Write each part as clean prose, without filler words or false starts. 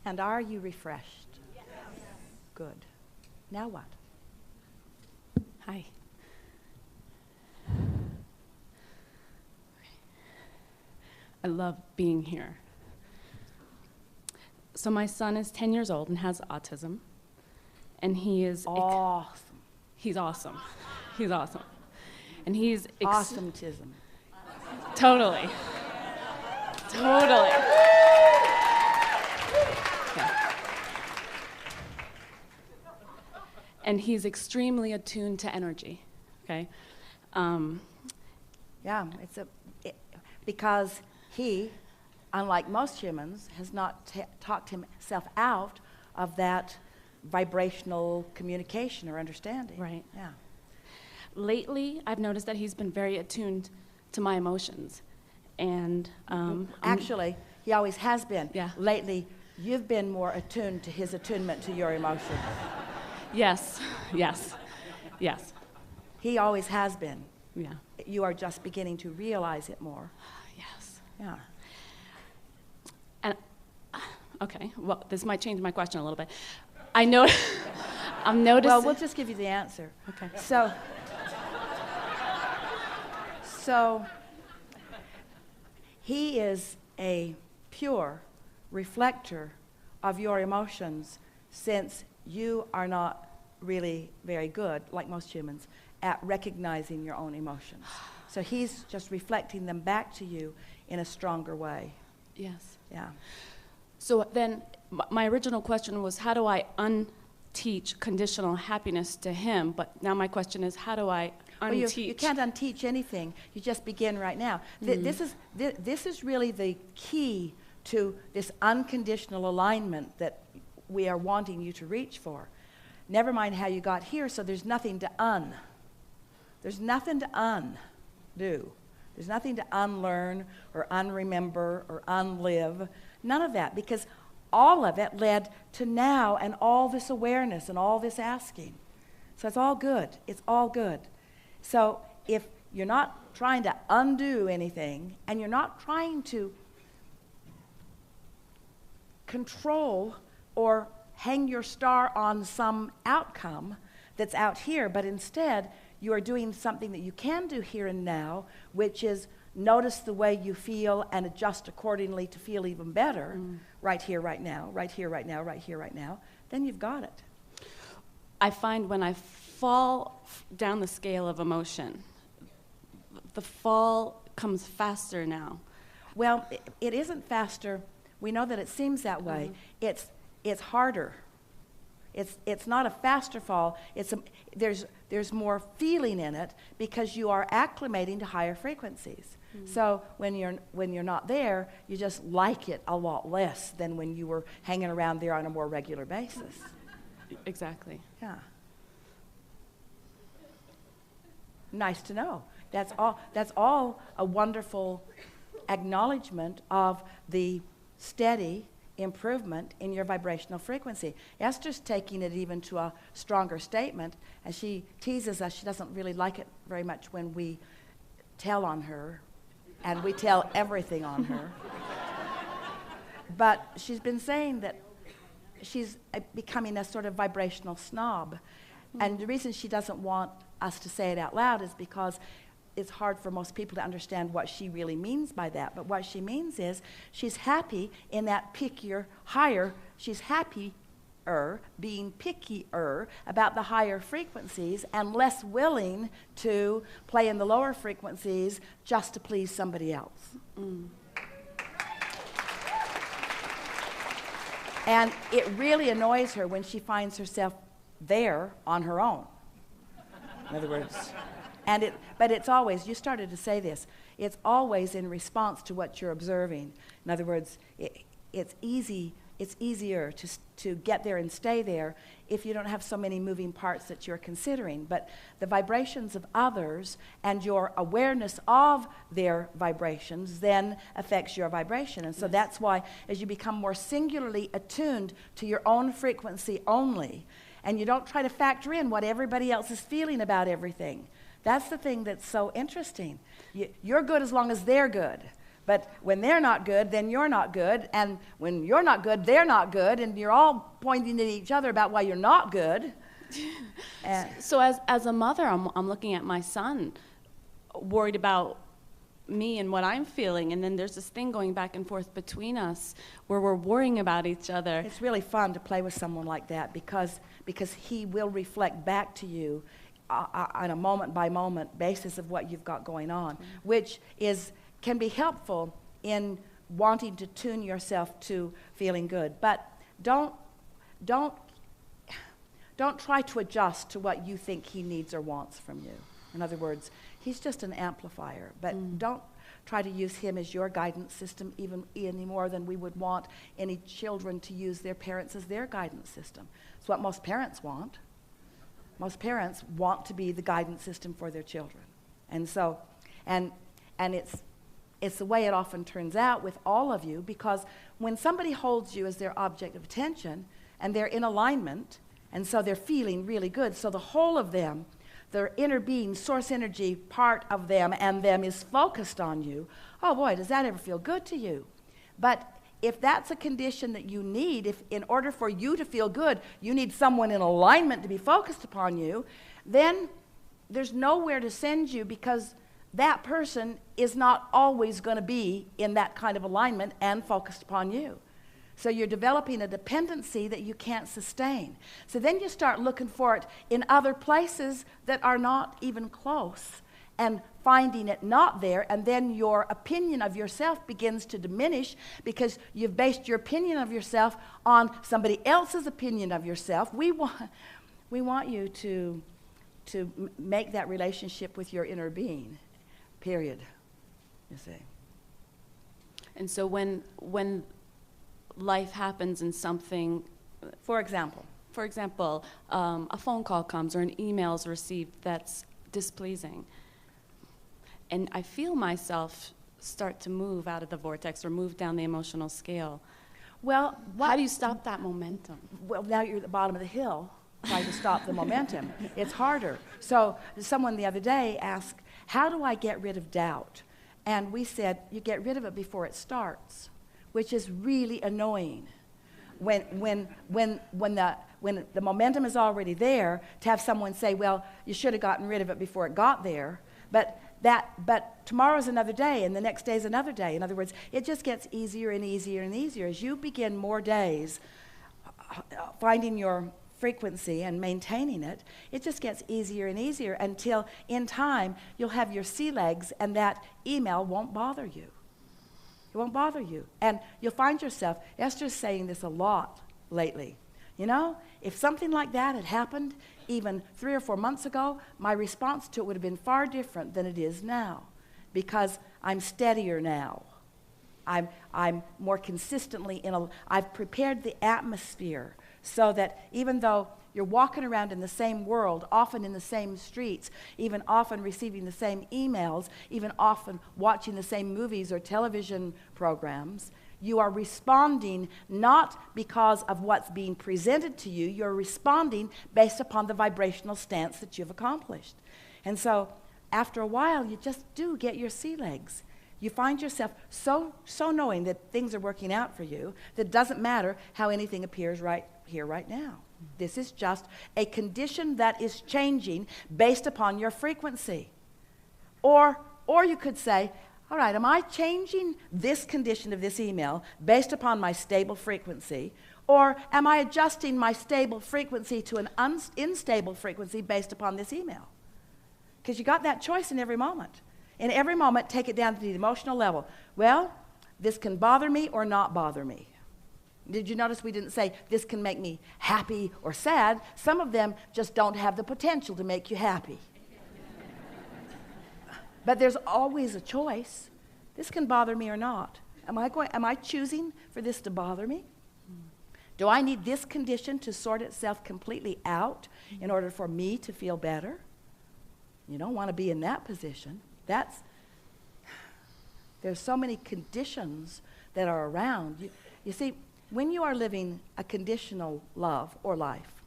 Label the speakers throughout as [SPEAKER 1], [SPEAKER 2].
[SPEAKER 1] And are you refreshed? Yes. Good. Now what?
[SPEAKER 2] Hi. I love being here. So my son is 10 years old and has autism, and he is
[SPEAKER 1] Awesome.
[SPEAKER 2] he's awesome. He's awesome. And he's
[SPEAKER 1] Awesometism.
[SPEAKER 2] Totally. Totally. Yeah. And he's extremely attuned to energy, okay?
[SPEAKER 1] Yeah, because he, unlike most humans, has not talked himself out of that vibrational communication or understanding.
[SPEAKER 2] Right.
[SPEAKER 1] Yeah.
[SPEAKER 2] Lately, I've noticed that he's been very attuned to my emotions. And
[SPEAKER 1] Actually, he always has been.
[SPEAKER 2] Yeah.
[SPEAKER 1] Lately, you've been more attuned to his attunement to your emotions.
[SPEAKER 2] yes, yes, yes,
[SPEAKER 1] He always has been.
[SPEAKER 2] yeah,
[SPEAKER 1] You are just beginning to realize it more.
[SPEAKER 2] yes.
[SPEAKER 1] Yeah.
[SPEAKER 2] And, okay, well, this might change my question a little bit. I know, I'm noticing.
[SPEAKER 1] Well, we'll just give you the answer.
[SPEAKER 2] Okay.
[SPEAKER 1] So he is a pure reflector of your emotions, since you are not really very good, like most humans, at recognizing your own emotions. So he's just reflecting them back to you in a stronger way.
[SPEAKER 2] Yes.
[SPEAKER 1] Yeah.
[SPEAKER 2] So then, my original question was, how do I unteach conditional happiness to him? But now my question is, how do I unteach?
[SPEAKER 1] Well, you can't unteach anything. You just begin right now. This is really the key to this unconditional alignment that we are wanting you to reach for. Never mind how you got here, so there's nothing to There's nothing to undo. There's nothing to unlearn or unremember or unlive. None of that, because all of it led to now and all this awareness and all this asking. So it's all good. It's all good. So if you're not trying to undo anything, and you're not trying to control or hang your star on some outcome that's out here, but instead you are doing something that you can do here and now, which is notice the way you feel and adjust accordingly to feel even better, right here, right now, right here, right now, right here, right now, then you've got it.
[SPEAKER 2] I find when I fall down the scale of emotion, the fall comes faster now.
[SPEAKER 1] Well, it isn't faster. We know that it seems that way. It's harder. It's not a faster fall. There's more feeling in it because you are acclimating to higher frequencies. So when you're not there, you just like it a lot less than when you were hanging around there on a more regular basis.
[SPEAKER 2] Exactly.
[SPEAKER 1] Yeah. Nice to know. That's all a wonderful acknowledgement of the steady improvement in your vibrational frequency. Esther's taking it even to a stronger statement, and she teases us. She doesn't really like it very much when we tell on her, and we tell everything on her. But she's been saying that she's becoming a sort of vibrational snob. And the reason she doesn't want us to say it out loud is because it's hard for most people to understand what she really means by that. But what she means is she's happy in that pickier, higher, she's happier being pickier about the higher frequencies and less willing to play in the lower frequencies just to please somebody else. And it really annoys her when she finds herself there on her own. In other words, but it's always, you started to say this, it's always in response to what you're observing. In other words, it's easier to get there and stay there if you don't have so many moving parts that you're considering. But the vibrations of others and your awareness of their vibrations then affects your vibration. And so that's why as you become more singularly attuned to your own frequency only, and you don't try to factor in what everybody else is feeling about everything, that's the thing that's so interesting. You're good as long as they're good. But when they're not good, then you're not good. And when you're not good, they're not good. And you're all pointing at each other about why you're not good.
[SPEAKER 2] So as a mother, I'm looking at my son, worried about me and what I'm feeling. And then there's this thing going back and forth between us where we're worrying about each other.
[SPEAKER 1] It's really fun to play with someone like that because he will reflect back to you on a moment-by-moment basis of what you've got going on, which can be helpful in wanting to tune yourself to feeling good. But don't try to adjust to what you think he needs or wants from you. In other words, he's just an amplifier, but don't try to use him as your guidance system even any more than we would want any children to use their parents as their guidance system. It's what most parents want. Most parents want to be the guidance system for their children. And so, and it's the way it often turns out with all of you, because when somebody holds you as their object of attention and they're in alignment, and so they're feeling really good, so the whole of them, their inner being, source energy, part of them and them is focused on you, oh boy, does that ever feel good to you. But if that's a condition that you need, if in order for you to feel good, you need someone in alignment to be focused upon you, then there's nowhere to send you, because that person is not always going to be in that kind of alignment and focused upon you. So you're developing a dependency that you can't sustain. So then you start looking for it in other places that are not even close and finding it not there, and then your opinion of yourself begins to diminish because you've based your opinion of yourself on somebody else's opinion of yourself. We want you to make that relationship with your inner being, period, you see.
[SPEAKER 2] And so when life happens and something,
[SPEAKER 1] for example,
[SPEAKER 2] a phone call comes or an email is received that's displeasing, and I feel myself start to move out of the vortex or move down the emotional scale.
[SPEAKER 1] Well,
[SPEAKER 2] how do you stop that momentum?
[SPEAKER 1] Well, now you're at the bottom of the hill trying to stop the momentum. It's harder. So someone the other day asked, how do I get rid of doubt? And we said, you get rid of it before it starts, which is really annoying. When the momentum is already there, to have someone say, well, you should have gotten rid of it before it got there, but tomorrow's another day, and the next day is another day. In other words, it just gets easier and easier and easier. As you begin more days finding your frequency and maintaining it, it just gets easier and easier until in time you'll have your sea legs and that email won't bother you. It won't bother you. And you'll find yourself, Esther's saying this a lot lately. You know, if something like that had happened even 3 or 4 months ago, my response to it would have been far different than it is now, because I'm steadier now. I'm more consistently I've prepared the atmosphere so that even though you're walking around in the same world, often in the same streets, even often receiving the same emails, even often watching the same movies or television programs, you are responding not because of what's being presented to you, you're responding based upon the vibrational stance that you've accomplished. And so after a while, you just do get your sea legs. You find yourself so knowing that things are working out for you that it doesn't matter how anything appears right here, right now. This is just a condition that is changing based upon your frequency. Or you could say, all right, am I changing this condition of this email based upon my stable frequency? Or am I adjusting my stable frequency to an unstable frequency based upon this email? Because you got that choice in every moment. In every moment, take it down to the emotional level. Well, this can bother me or not bother me. Did you notice we didn't say this can make me happy or sad? Some of them just don't have the potential to make you happy. But there's always a choice. This can bother me or not. Am I choosing for this to bother me? Do I need this condition to sort itself completely out in order for me to feel better? You don't want to be in that position. There's so many conditions that are around. You see, when you are living a conditional love or life,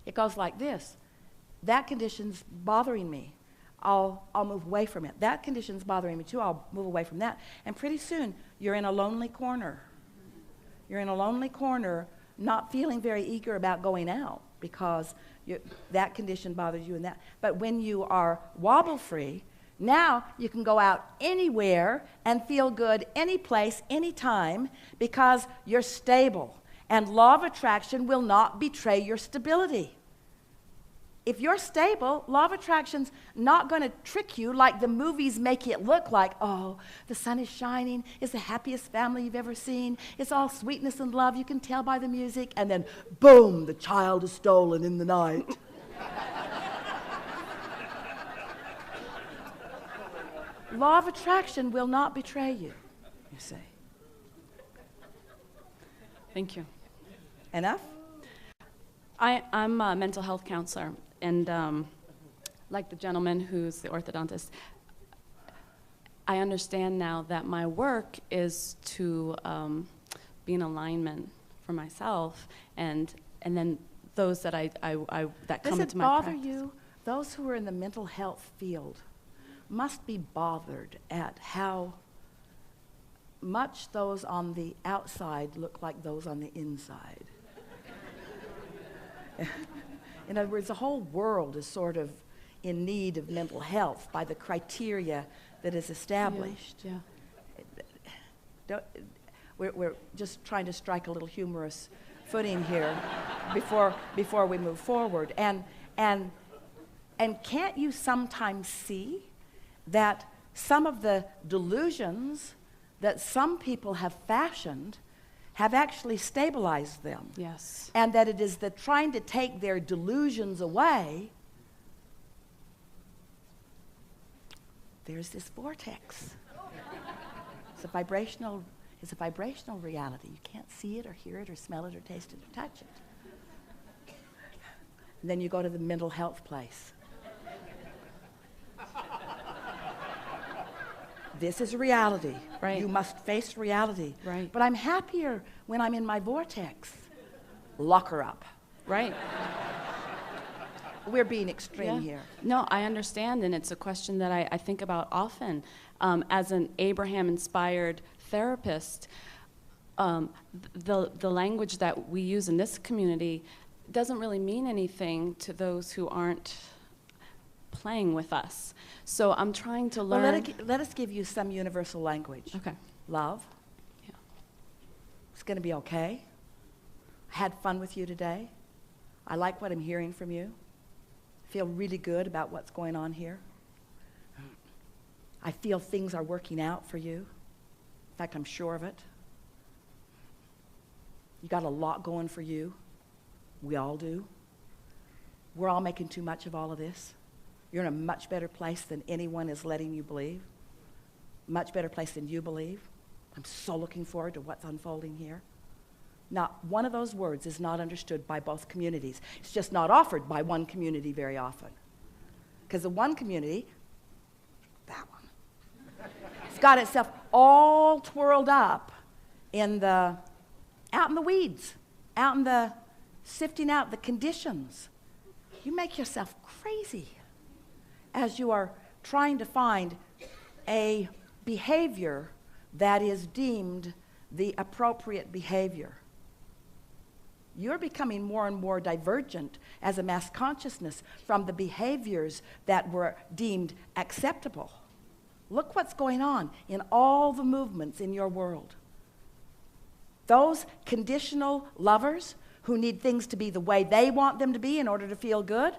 [SPEAKER 1] it goes like this. That condition's bothering me. I'll move away from it. That condition's bothering me too. I'll move away from that. And pretty soon, you're in a lonely corner. You're in a lonely corner, not feeling very eager about going out because that condition bothers you and that. But when you are wobble-free, now you can go out anywhere and feel good any place, anytime, because you're stable. And law of attraction will not betray your stability. If you're stable, law of attraction's not going to trick you like the movies make it look like. Oh, the sun is shining. It's the happiest family you've ever seen. It's all sweetness and love. You can tell by the music. And then, boom, the child is stolen in the night. Law of attraction will not betray you, you see.
[SPEAKER 2] Thank you.
[SPEAKER 1] Enough?
[SPEAKER 2] I'm a mental health counselor, and like the gentleman who's the orthodontist, I understand now that my work is to be in alignment for myself, and then those that I that come into my practice.
[SPEAKER 1] Does it bother you? Those who are in the mental health field must be bothered at how much those on the outside look like those on the inside. In other words, the whole world is sort of in need of mental health by the criteria that is established.
[SPEAKER 2] Yeah.
[SPEAKER 1] We're just trying to strike a little humorous footing here before we move forward. And can't you sometimes see that some of the delusions that some people have fashioned have actually stabilized them?
[SPEAKER 2] Yes.
[SPEAKER 1] And that it is the trying to take their delusions away, there's this vortex. It's a vibrational reality. You can't see it or hear it or smell it or taste it or touch it. And then you go to the mental health place. This is reality.
[SPEAKER 2] Right.
[SPEAKER 1] You must face reality.
[SPEAKER 2] Right.
[SPEAKER 1] But I'm happier when I'm in my vortex. Lock her up.
[SPEAKER 2] Right.
[SPEAKER 1] We're being extreme here.
[SPEAKER 2] No, I understand, and it's a question that I think about often. As an Abraham-inspired therapist, the language that we use in this community doesn't really mean anything to those who aren't playing with us. So I'm trying to learn.
[SPEAKER 1] Well, let us give you some universal language.
[SPEAKER 2] Okay.
[SPEAKER 1] Love.
[SPEAKER 2] Yeah.
[SPEAKER 1] It's going to be okay. I had fun with you today. I like what I'm hearing from you. I feel really good about what's going on here. I feel things are working out for you. In fact, I'm sure of it. You got a lot going for you. We all do. We're all making too much of all of this. You're in a much better place than anyone is letting you believe. Much better place than you believe. I'm so looking forward to what's unfolding here. Not one of those words is not understood by both communities. It's just not offered by one community very often. Because the one community, that one, it's got itself all twirled up out in the weeds, out in the sifting out the conditions. You make yourself crazy as you are trying to find a behavior that is deemed the appropriate behavior. You're becoming more and more divergent as a mass consciousness from the behaviors that were deemed acceptable. Look what's going on in all the movements in your world. Those conditional lovers who need things to be the way they want them to be in order to feel good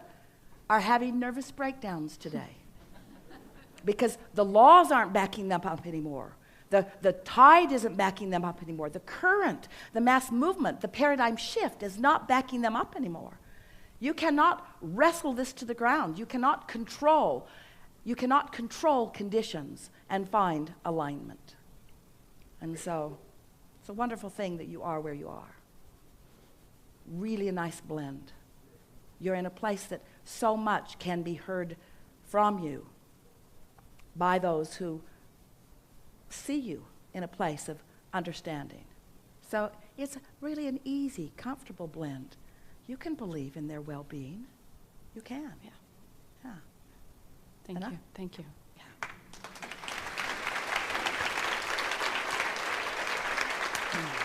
[SPEAKER 1] are having nervous breakdowns today. Because the laws aren't backing them up anymore. The tide isn't backing them up anymore. The current, the mass movement, the paradigm shift is not backing them up anymore. You cannot wrestle this to the ground. You cannot control conditions and find alignment. And so it's a wonderful thing that you are where you are. Really a nice blend. You're in a place that so much can be heard from you by those who see you in a place of understanding. So it's really an easy, comfortable blend. You can believe in their well-being. You can.
[SPEAKER 2] Yeah.
[SPEAKER 1] Yeah.
[SPEAKER 2] Thank
[SPEAKER 1] enough.
[SPEAKER 2] you. Thank you.
[SPEAKER 1] Yeah.